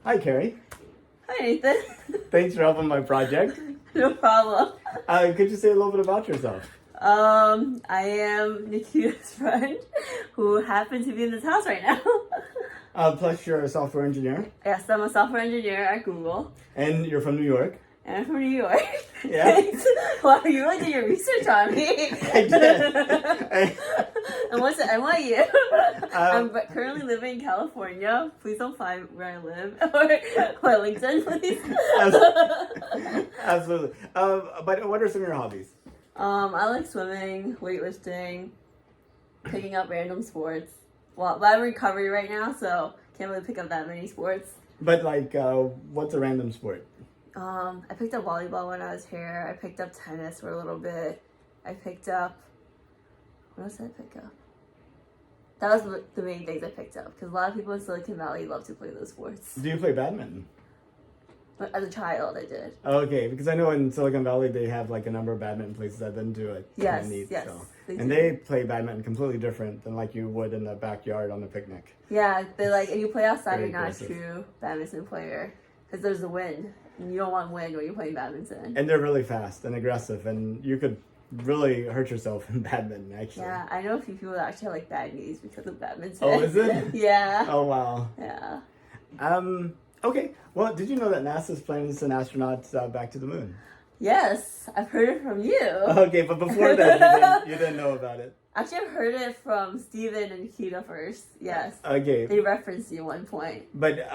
Hi, Karey. Hi, Nathan. Thanks for helping my project. No problem. Could you say a little bit about yourself? I am Nikita's friend who happens to be in this house right now. Plus, you're a software engineer, Yes, I'm a software engineer at Google, and you're from New York. and I'm from New York. Yeah. Thanks. Wow, you really did your research on me. I did. And what's at NYU? I'm currently living in California. Please don't find where I live or my LinkedIn, please. Absolutely. But what are some of your hobbies? I like swimming, weightlifting, picking up random sports. Well, I'm in recovery right now, so can't really pick up that many sports. But what's a random sport? I picked up volleyball when I was here. I picked up tennis for a little bit. I picked up... What else did I pick up? That was the main things I picked up, because a lot of people in Silicon Valley love to play those sports. Do you play badminton? As a child, I did. Okay, because I know in Silicon Valley they have like a number of badminton places I've been to it. Yes, neat, yes. So. They And do. they play badminton completely different than like you would in the backyard on a picnic. Yeah, they like, if you play outside, Very you're not a aggressive. true badminton player, because there's the wind. And you don't want wind when you're playing badminton. And they're really fast and aggressive, and you could really hurt yourself in badminton, actually. Yeah, I know a few people that actually have like bad knees because of badminton. Oh, is it? Yeah. Oh, wow. Yeah. Okay. Well, did you know that NASA's planning to send astronauts back to the moon? Yes, I've heard it from you. Okay, but before that, you didn't know about it. Actually, I've heard it from Steven and Nikita first. Yes. Okay. They referenced you at one point. But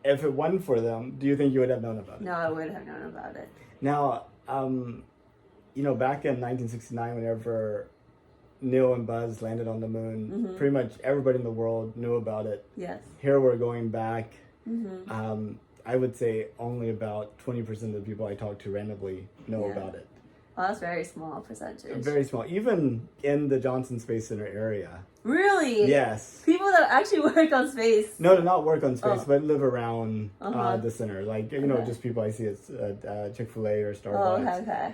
if it wasn't for them, do you think you would have known about it? No, I would have known about it. Now, back in 1969, whenever Neil and Buzz landed on the moon, pretty much everybody in the world knew about it. Yes. Here we're going back. I would say only about 20% of the people I talk to randomly know about it. Well, that's a very small percentage. Very small. Even in the Johnson Space Center area. Really? Yes. People that actually work on space. No, to not work on space, but live around the center. Like, just people I see at Chick-fil-A or Starbucks. Oh, okay.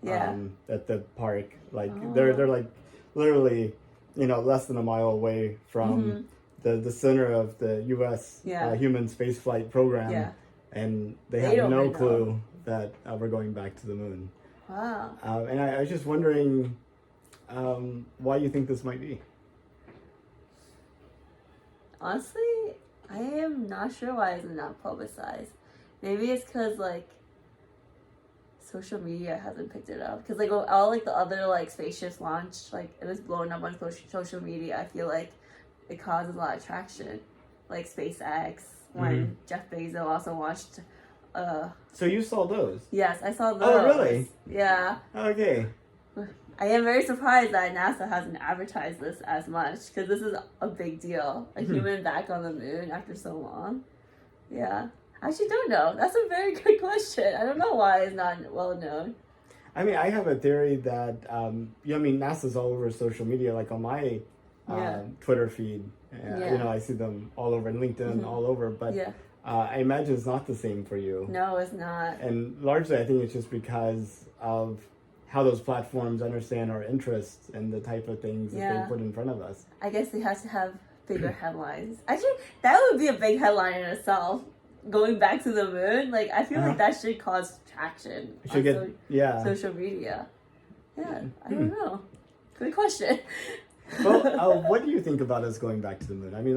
Yeah. At the park. Like, they're like literally, less than a mile away from the center of the U.S. Human spaceflight program. Yeah. And they They have don't no even clue that we're going back to the moon. Wow. And I was just wondering why you think this might be. Honestly, I am not sure why it's not publicized. Maybe it's because, like, social media hasn't picked it up. Because, like, all, like, the other, like, spaceships launch, like, it was blowing up on social media. I feel like it causes a lot of traction. Like, SpaceX, when Jeff Bezos also launched... So you saw those? Yes, I saw those. Oh, really? Yeah. Okay. I am very surprised that NASA hasn't advertised this as much, because this is a big deal. A human back on the moon after so long. Yeah. I actually don't know. That's a very good question. I don't know why it's not well known. I mean, I have a theory that, NASA's all over social media, like on my Twitter feed. I see them all over, and LinkedIn, all over, but I imagine it's not the same for you. No, it's not. And largely, I think it's just because of how those platforms understand our interests and the type of things that they put in front of us. I guess they have to have bigger headlines. Actually, that would be a big headline in itself. Going back to the moon, like, I feel like that should cause traction on social media. Yeah, I don't know. Good question. Well, what do you think about us going back to the moon? I mean,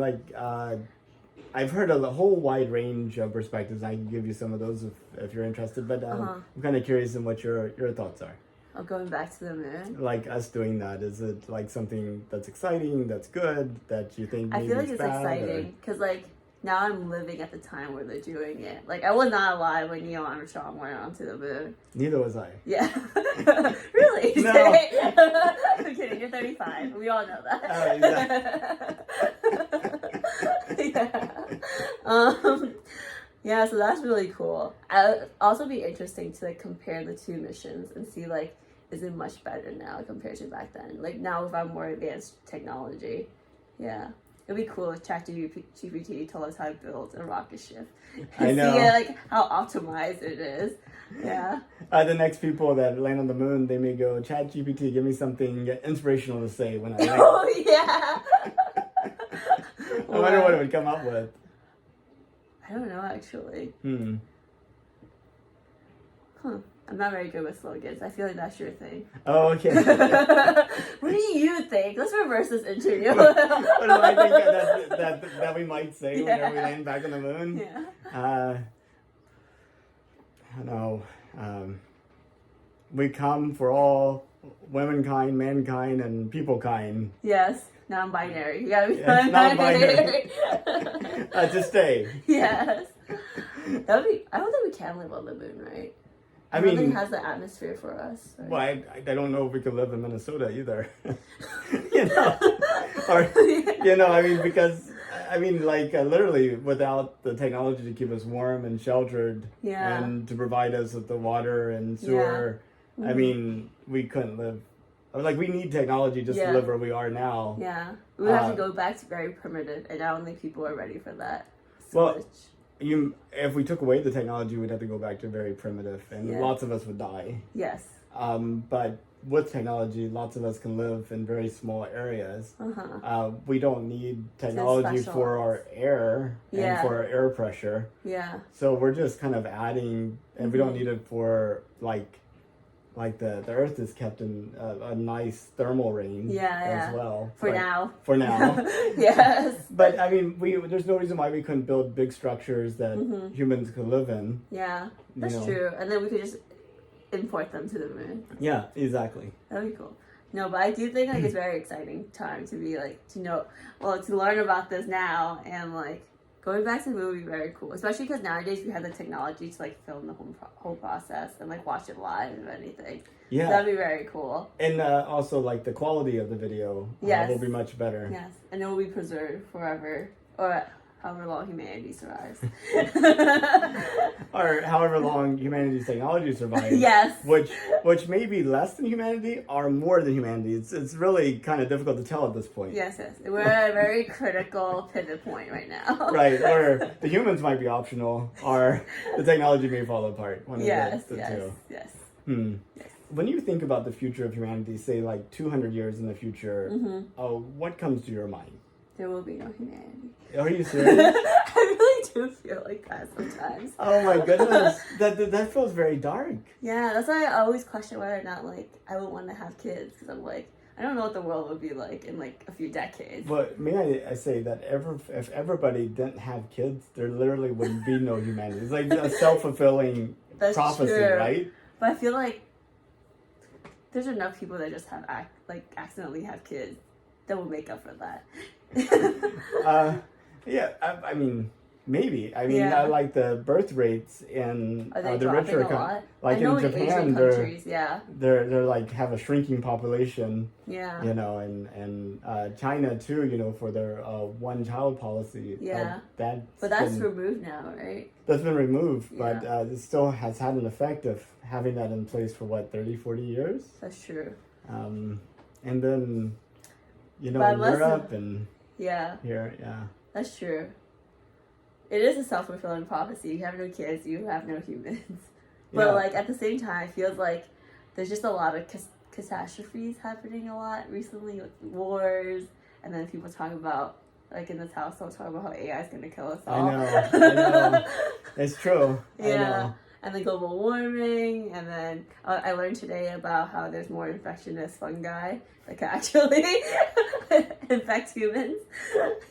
I've heard a whole wide range of perspectives. I can give you some of those if you're interested, but I'm kind of curious in what your thoughts are. Of going back to the moon? Like us doing that, is it like something that's exciting, that's good, that you think maybe I feel like it's bad, exciting, because, like, now I'm living at the time where they're doing it. Like, I was not alive when Neil Armstrong went onto the moon. Neither was I. Yeah. Really? No. I'm kidding, you're 35. We all know that. Yeah, so that's really cool. I'd also be interesting to, like, compare the two missions and see, like, is it much better now compared to back then? Like, now if I'm more advanced technology. Yeah. It'd be cool if ChatGPT told us how to build a rocket ship. I know. See, like, how optimized it is. Yeah. The next people that land on the moon, they may go, ChatGPT, give me something inspirational to say when I land. Oh, yeah. I wonder what it would come up with. I I don't know, actually. Hmm. Huh. I'm not very good with slogans. I feel like that's your thing. Oh, okay. What do you think? Let's reverse this interview. What do I think that we might say whenever we land back on the moon? Yeah. I don't know. We come for all womankind, mankind, and peoplekind. Yes. Non-binary. You gotta be non-binary. To stay. Yes. That would be. I don't think we can live on the moon, right? I mean, it has the atmosphere for us. Right? Well, I don't know if we could live in Minnesota either. Or because literally without the technology to keep us warm and sheltered, and to provide us with the water and sewer, we couldn't live. Like, we need technology just to live where we are now. Yeah, we would have to go back to very primitive, and I don't think people are ready for that. If we took away the technology, we'd have to go back to very primitive, and lots of us would die. Yes. But with technology, lots of us can live in very small areas. We don't need technology for our air and for our air pressure. Yeah. So we're just kind of adding, and we don't need it for like the Earth is kept in a nice thermal range as well. For now. Yes. But there's no reason why we couldn't build big structures that humans could live in. Yeah, that's true. And then we could just import them to the moon. Yeah, exactly. That'd be cool. No, but I do think it's very exciting time to be to learn about this now, and going back to the movie would be very cool, especially because nowadays we have the technology to film the whole process and watch it live if anything. Yeah, so that'd be very cool. And also the quality of the video will be much better. Yes, and it will be preserved forever, or however long humanity survives. Or however long humanity's technology survives. Yes. Which may be less than humanity or more than humanity. It's really kind of difficult to tell at this point. Yes. We're at a very critical pivot point right now. Right, or the humans might be optional, or the technology may fall apart. One of the two. Yes. Yes. When you think about the future of humanity, say 200 years in the future, what comes to your mind? There will be no humanity. Are you serious? I really do feel like that sometimes. Oh my goodness. That feels very dark. Yeah, that's why I always question whether or not I would want to have kids, because I'm I don't know what the world would be like in a few decades. But may I say that if everybody didn't have kids, there literally wouldn't be no humanity. It's like a self-fulfilling prophecy, true. Right? But I feel like there's enough people that just have accidentally have kids that will make up for that. Maybe. I like the birth rates in the richer countries. In Japan, they're have a shrinking population. Yeah. And China too. For their one-child policy. Yeah. But that's removed now, right? That's been removed, but it still has had an effect of having that in place for 30, 40 years. That's true. And then, in Europe and here, that's true. It is a self-fulfilling prophecy. You have no kids, you have no humans. But at the same time, it feels like there's just a lot of catastrophes happening a lot recently, with wars, and then people talk about in this house, they'll talk about how AI is going to kill us all. I know. It's true. Yeah. I know. And then global warming, and then I learned today about how there's more infectious fungi that can actually infect humans.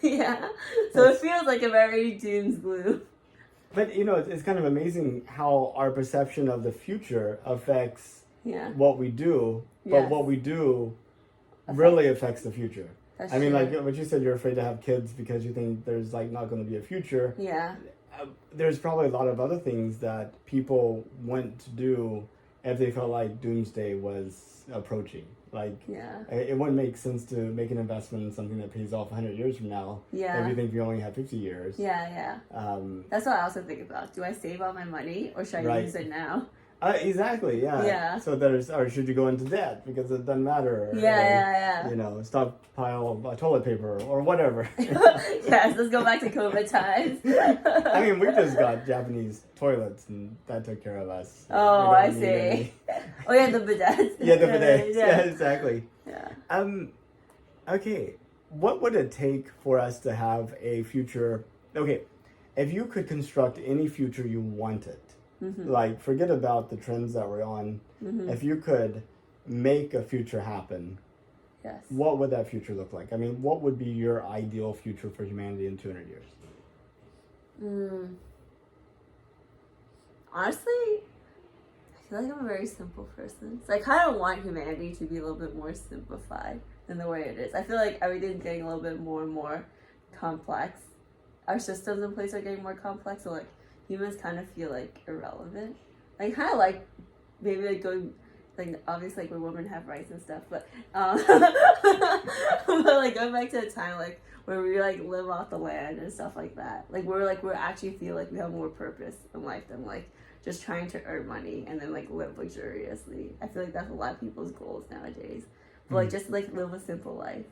Yeah. So it feels like a very doom gloom. But, it's kind of amazing how our perception of the future affects what we do, but what we do really affects the future. That's true. What you said, you're afraid to have kids because you think there's not going to be a future. Yeah. There's probably a lot of other things that people want to do if they felt like doomsday was approaching. It wouldn't make sense to make an investment in something that pays off 100 years from now. Yeah. If you think you only have 50 years. Yeah. That's what I also think about. Do I save all my money, or should I use it now? Exactly, yeah. So or should you go into debt because it doesn't matter? Or, stockpile toilet paper or whatever. Yes, let's go back to COVID times. We just got Japanese toilets and that took care of us. Oh, I see. Oh yeah, the bidets. Yeah, the bidets. Yeah, exactly. Yeah. Okay, what would it take for us to have a future? Okay, if you could construct any future you wanted, like forget about the trends that we're on, if you could make a future happen, yes, what would that future look like? I mean, what would be your ideal future for humanity in 200 years? Honestly, I feel like I'm a very simple person. So I kind of want humanity to be a little bit more simplified than the way it is. I feel like everything's getting a little bit more and more complex. Our systems in place are getting more complex, so like humans kind of feel like irrelevant. I kind of like maybe like going like obviously like when women have rights and stuff, but but like going back to a time like where we like live off the land and stuff like that. Like we're actually feel like we have more purpose in life than like just trying to earn money and then like live luxuriously. I feel like that's a lot of people's goals nowadays. But like just like live a simple life.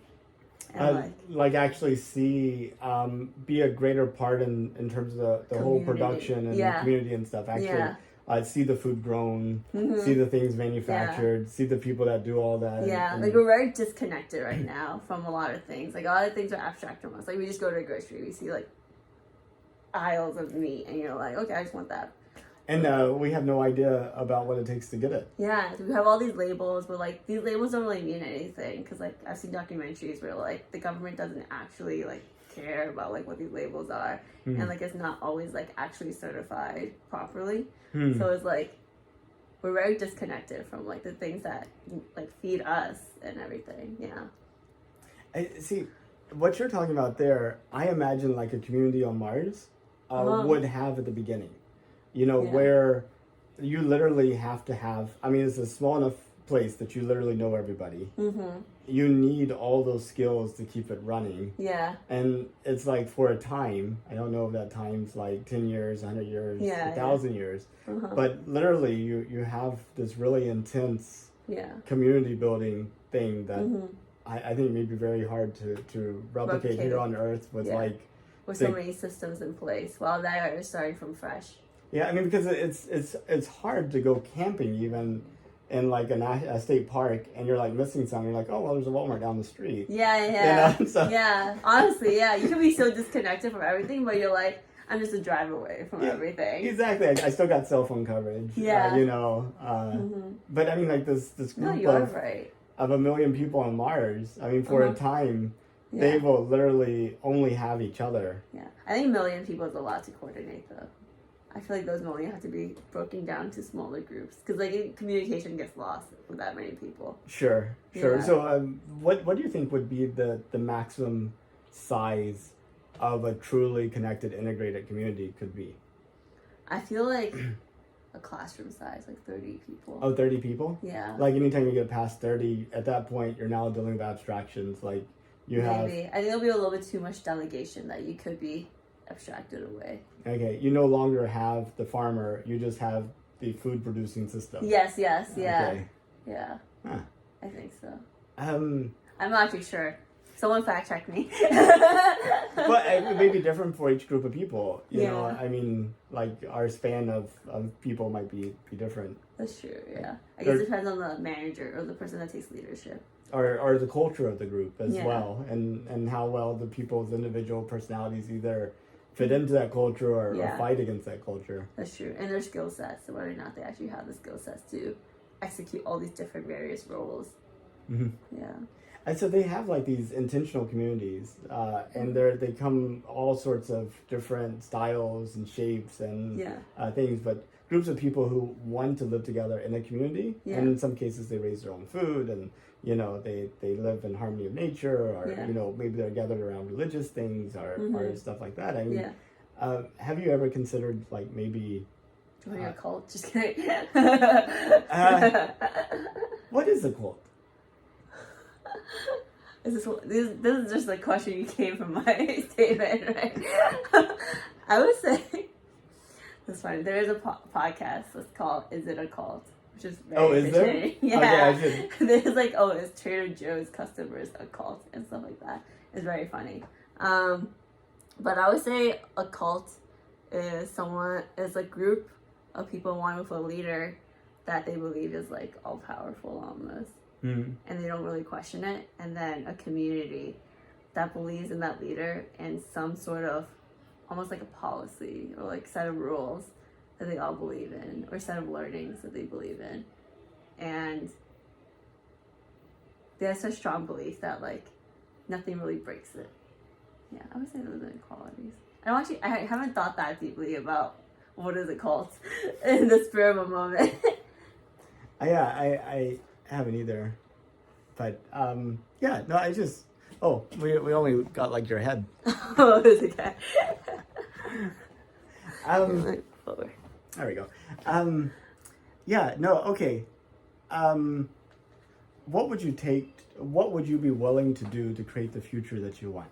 And like actually see be a greater part in terms of the whole production and community and stuff. Actually see the food grown, see the things manufactured, see the people that do all that. And like we're very disconnected right now from a lot of things. Like a lot of things are abstract from us. Like we just go to a grocery, we see like aisles of meat and you're like, okay, I just want that. And we have no idea about what it takes to get it. Yeah, we have all these labels, but like these labels don't really mean anything because like I've seen documentaries where like the government doesn't actually like care about like what these labels are, and like it's not always like actually certified properly. So it's like we're very disconnected from like the things that like feed us and everything. I see what you're talking about there. I imagine like a community on Mars would have at the beginning. You know, where you literally have to have, I mean, it's a small enough place that you literally know everybody. You need all those skills to keep it running. And it's like for a time, I don't know if that time's like 10 years, 100 years, 1,000 years. But literally you have this really intense community building thing that I think may be very hard to replicate here on Earth with like... With so many systems in place while they are starting from fresh. Yeah, I mean, because it's hard to go camping even in like a state park and you're like missing something. You're like, oh, well, there's a Walmart down the street. You know? So, honestly, you can be so disconnected from everything, but you're like, I'm just a drive away from everything. Exactly. I still got cell phone coverage. You know. But I mean, like this group of 1 million people on Mars. I mean, for a time, they will literally only have each other. I think 1 million people is a lot to coordinate, though. I feel like those million have to be broken down to smaller groups because like communication gets lost with that many people. Sure. So what do you think would be the maximum size of a truly connected, integrated community could be? I feel like a classroom size, like 30 people. Oh, 30 people? Yeah. Like anytime you get past 30, at that point you're now dealing with abstractions. Like you have... Maybe. I think it'll be a little bit too much delegation that you could be abstracted away. Okay, you no longer have the farmer, you just have the food producing system. Yes, Okay. Yeah. Huh. I think so. I'm not actually sure. Someone fact check me. But it may be different for each group of people. You know, I mean, like our span of people might be different. That's true, I guess it depends on the manager or the person that takes leadership. Or the culture of the group as well, and how well the people's individual personalities either fit into that culture or fight against that culture. That's true. And their skill sets, so whether or not they actually have the skill sets to execute all these different various roles. And so they have like these intentional communities, and they come all sorts of different styles and shapes and things, but groups of people who want to live together in a community, and in some cases they raise their own food, and you know they live in harmony of nature, or you know maybe they're gathered around religious things or stuff like that. I mean, have you ever considered like maybe joining a cult? Just kidding. What is a cult? This is just a question you came from my statement, right? I would say that's funny. There is a podcast that's called "Is It a Cult?" Which is very is there? Yeah. Okay, There's like, is Trader Joe's customers a cult and stuff like that. It's very funny. But I would say a cult is a group of people one with a leader that they believe is like all powerful almost. And they don't really question it. And then a community that believes in that leader and some sort of almost like a policy or like set of rules that they all believe in, or set of learnings that they believe in. And they have such strong belief that like nothing really breaks it. Yeah, I would say those are inequalities. I haven't thought that deeply about what is it called in the spur of a moment. I haven't either. But yeah, no, I just we only got like your head. Oh, it's okay. There we go. Yeah, no, okay. What would you be willing to do to create the future that you want?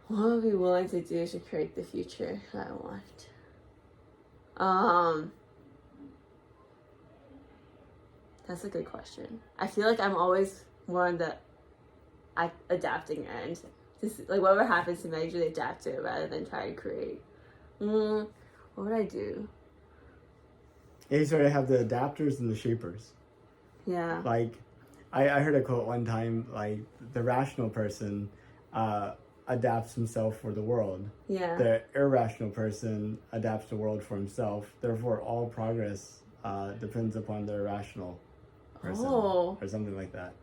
What would I be willing to do to create the future that I want? That's a good question. I feel like I'm always more on the adapting end. Just, like, whatever happens to me, I usually adapt to it rather than try to create. What would I do? Yeah, you sort of have the adapters and the shapers. Yeah. Like, I heard a quote one time, like, the rational person adapts himself for the world. Yeah. The irrational person adapts the world for himself. Therefore, all progress depends upon the irrational person. Or something like that.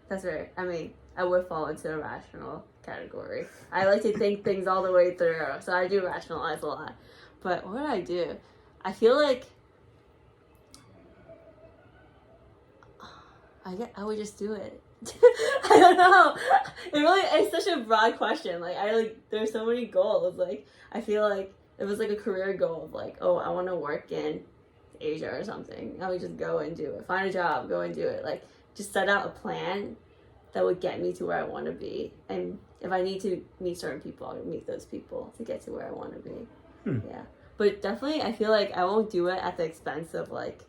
That's right. I mean, I would fall into the rational category. I like to think things all the way through, so I do rationalize a lot. But what would I do? I feel like I would just do it. I don't know. It's such a broad question. Like, there's so many goals. Like, I feel like it was like a career goal of like, oh, I want to work in Asia or something. I would just go and do it. Find a job, go and do it. Like, just set out a plan that would get me to where I want to be. And if I need to meet certain people, I'll meet those people to get to where I want to be. Yeah. But definitely, I feel like I won't do it at the expense of, like,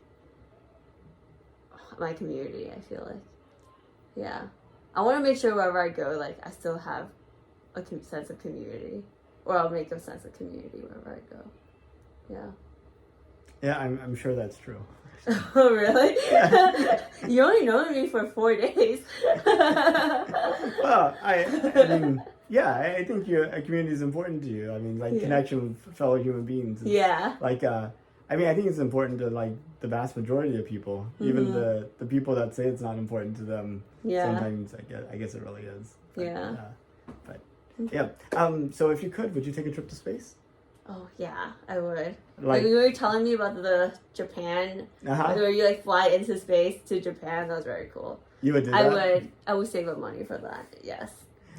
my community, I feel like. Yeah. I want to make sure wherever I go, like, I still have a sense of community. Or I'll make a sense of community wherever I go. Yeah. Yeah, I'm sure that's true. Oh, really? You only know me for 4 days. Well, I mean, yeah, I think a community is important to you. I mean, like, connection with fellow human beings. Yeah. Like, I mean, I think it's important to, like, the vast majority of people. Even the people that say it's not important to them. Yeah. Sometimes I guess it really is. But, yeah. So if you could, would you take a trip to space? Oh, yeah, I would. Like you were telling me about the Japan, where you, like, fly into space to Japan. That was very cool. You would do that? I would save up money for that, yes.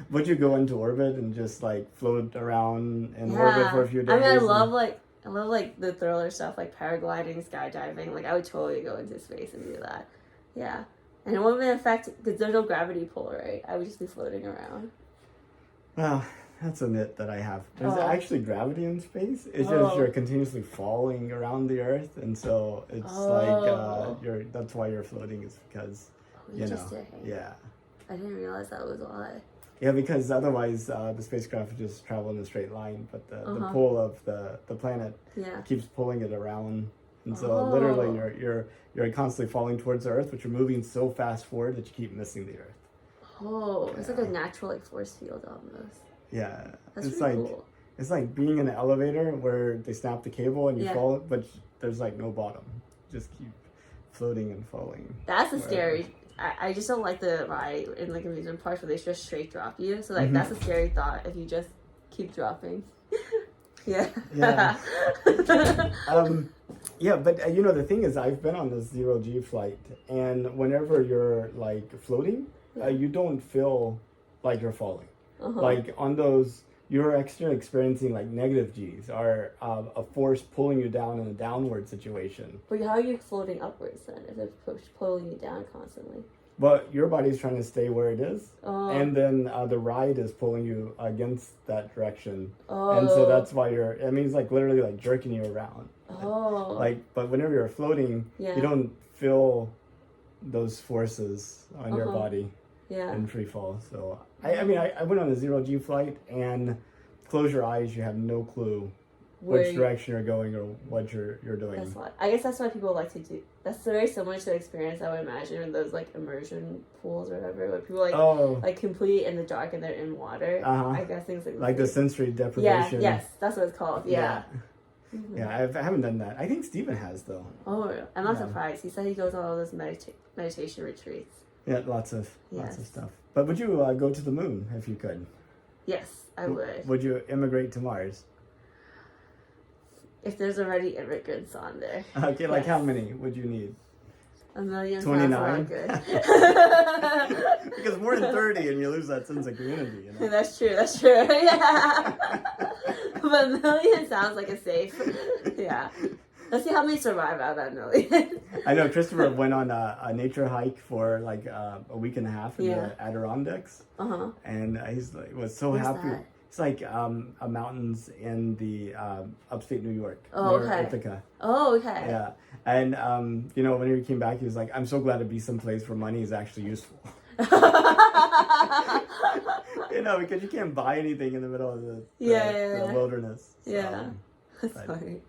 Would you go into orbit and just, like, float around in orbit for a few days? I mean, I love the thriller stuff, like paragliding, skydiving. Like, I would totally go into space and do that. Yeah. And it wouldn't affect, because there's no gravity pull, right? I would just be floating around. Well, that's a myth that I have. There's actually gravity in space. It's just you're continuously falling around the Earth, and so it's like that's why you're floating, is because you know. Yeah. I didn't realize that was why. Yeah, because otherwise the spacecraft would just travel in a straight line, but the pull of the planet keeps pulling it around, and so literally you're constantly falling towards the Earth, but you're moving so fast forward that you keep missing the Earth. Oh, it's like a natural, like, force field almost. Yeah, that's it's really like cool. It's like being in an elevator where they snap the cable and you fall, but there's like no bottom. Just keep floating and falling. That's a scary. I just don't like the ride in, like, amusement parks where they just straight drop you. So, like, that's a scary thought if you just keep dropping. Yeah. Yeah, but you know, the thing is, I've been on this 0G flight, and whenever you're, like, floating, you don't feel like you're falling. Like, on those, you're actually experiencing, like, negative G's, or a force pulling you down in a downward situation. But how are you floating upwards then, if it's pulling you down constantly? Well, your body's trying to stay where it is, and then the ride is pulling you against that direction. And so that's why it's like literally like jerking you around. Like, but whenever you're floating, you don't feel those forces on your body in free fall. So, I mean, I went on a 0G flight, and close your eyes, you have no clue which direction you're going or what you're doing. That's why. I guess that's why people like to do. That's very similar to the experience I would imagine in those like immersion pools or whatever, where people like completely in the dark and they're in water. I guess things like the sensory deprivation. Yeah, yes, that's what it's called. Yeah. Yeah, I haven't done that. I think Steven has though. Oh, I'm not surprised. He said he goes on all those meditation retreats. Yeah, lots of stuff. But would you go to the moon if you could? Yes, I would. Would you immigrate to Mars? If there's already immigrants on there. Okay, like how many would you need? 1 million. 29. Because more than 30 and you lose that sense of community. You know? That's true. Yeah. But 1 million sounds like a safe. Yeah. Let's see how many survive out of that 1 million. I know Christopher went on a nature hike for like a week and a half in the Adirondacks. And was so happy. That? It's like mountains in the upstate New York. Oh, near okay. Ithaca. Oh, okay. Yeah. And, when he came back, he was like, I'm so glad to be someplace where money is actually useful. Because you can't buy anything in the middle of the wilderness. So, yeah. That's funny.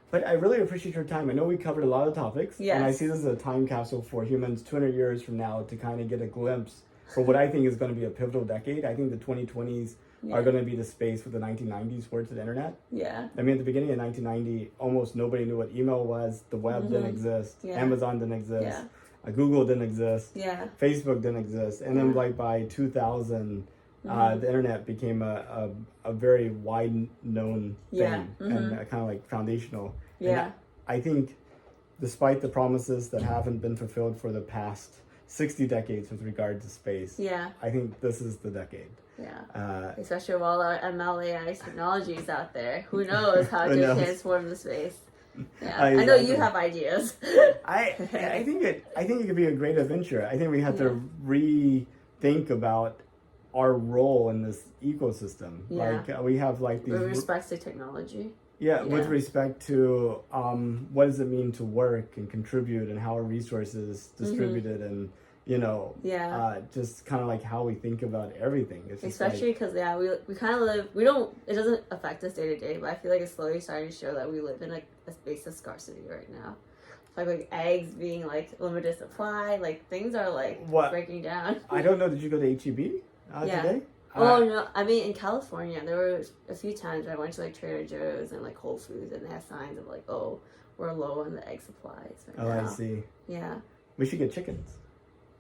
But I really appreciate your time. I know we covered a lot of topics. Yes. And I see this as a time capsule for humans 200 years from now to kind of get a glimpse for what I think is going to be a pivotal decade. I think the 2020s are going to be the space with the 1990s towards the internet. Yeah. I mean, at the beginning of 1990, almost nobody knew what email was. The web didn't exist. Yeah. Amazon didn't exist. Yeah. Google didn't exist. Yeah. Facebook didn't exist. And then like by 2000, the internet became a very wide known thing and kind of like foundational. Yeah. And I think despite the promises that haven't been fulfilled for the past 60 decades with regard to space, I think this is the decade. Yeah. Especially with all our ML/AI technologies out there. Who knows how to transform the space? Yeah. I know you have ideas. I think it could be a great adventure. I think we have to rethink about our role in this ecosystem. Yeah. Like we have like these with respect to technology. Yeah, with respect to what does it mean to work and contribute and how are resources distributed and just kind of like how we think about everything. It's especially because we kind of live. It doesn't affect us day to day, but I feel like it's slowly starting to show that we live in like a space of scarcity right now. Like eggs being like limited supply, like things are like breaking down. I don't know. Did you go to HEB today? Oh no! I mean, in California, there were a few times where I went to like Trader Joe's and like Whole Foods, and they had signs of like, "Oh, we're low on the egg supplies." Right now. I see. Yeah. We should get chickens.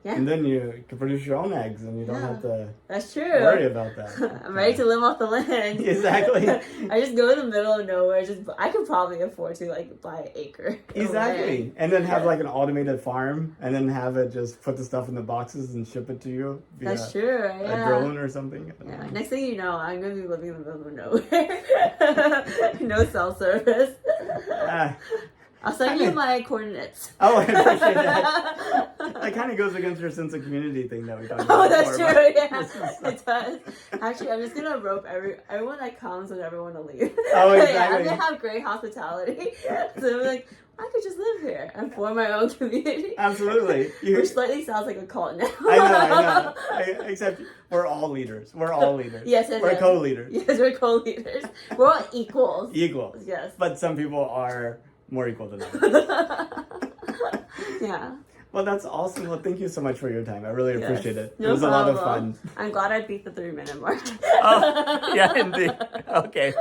Yeah. And then you can produce your own eggs, and you don't have to. That's true. Worry about that. I'm ready to live off the land. Exactly. I just go in the middle of nowhere. I could probably afford to like buy an acre. Exactly. And then have like an automated farm, and then have it just put the stuff in the boxes and ship it to you. That's true. A drone or something. Yeah. Next thing you know, I'm gonna be living in the middle of nowhere. No cell service. I'll send you my coordinates. Oh, I appreciate that. That kind of goes against your sense of community thing that we talked about. Oh, that's true. Yeah, it does. Actually, I'm just gonna rope everyone that comes and everyone to leave. Oh, exactly. Yeah, I'm gonna have great hospitality. So I'm like, I could just live here and form my own community. Absolutely. Which slightly sounds like a cult now. I know. Except we're all leaders. Yes, we're co-leaders. Yes, we're co-leaders. We're all equals. Equals. Yes. But some people are more equal than others. Yeah. Well, that's awesome. Well, thank you so much for your time. I really appreciate it. No it was problem. a lot of fun. I'm glad I beat the 3-minute mark. Oh, yeah, indeed. Okay.